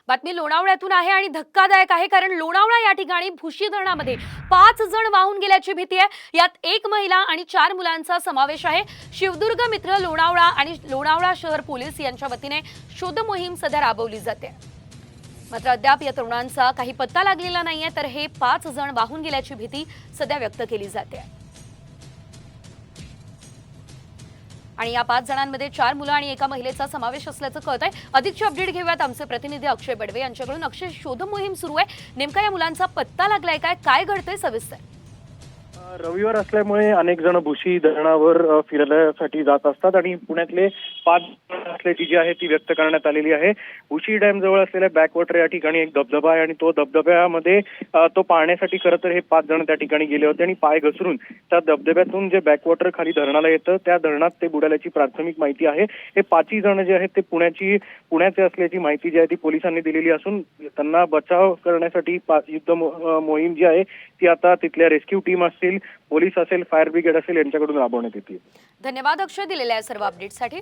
बातमी लोणावळ्यातून आहे आणि धक्कादायक आहे, कारण लोणावळा या ठिकाणी भुशी धरणामध्ये 5 जण वाहून गेल्याची भीती आहे। यात 1 महिला आणि 4 मुलांचा समावेश आहे। शिवदुर्ग मित्र लोणावळा आणि लोणावळा शहर पोलीस यांच्या वतीने शोध मोहीम सध्या राबवली जाते। मात्र अद्याप या तरुणांचा काही पत्ता लागलेला नाहीये, तर हे 5 जण वाहून गेल्याची भीती सध्या व्यक्त केली जाते। आणि या 5 जणांमध्ये 4 मुलं आणि 1 महिलेचा समावेश असल्याचं कळत आहे। अधिकची अपडेट घेऊयात आमचे प्रतिनिधी अक्षय बडवे यांच्याकडून। अक्षय, शोध मोहीम सुरू आहे, नेमका या मुलांचा पत्ता लागलाय काय घडतंय सविस्तर? रविवार असल्यामुळे अनेक जण भुशी धरणावर फिरण्यासाठी जात असतात आणि पुण्यातले 5 जण असल्याची जी आहे ती व्यक्त करण्यात आलेली आहे। भुशी डॅम जवळ असलेल्या बॅकवॉटर या ठिकाणी एक धबधबा आहे आणि तो धबधब्यामध्ये तो पाहण्यासाठी खरं तर हे 5 जण त्या ठिकाणी गेले होते आणि पाय घसरून त्या धबधब्यातून जे बॅकवॉटर खाली धरणाला येतं त्या धरणात ते बुडाल्याची प्राथमिक माहिती आहे। हे 5ही जण जे आहेत ते पुण्याचे असल्याची माहिती जी आहे ती पोलिसांनी दिलेली असून त्यांना बचाव करण्यासाठी युद्ध मोहीम जी आहे ती आता तिथल्या रेस्क्यू टीम असतील, पोलीस असेल, फायर ब्रिगेड असेल यांच्याकडून राबवण्यात येते। धन्यवाद अक्षय, दिलेल्या सर्व अपडेटसाठी।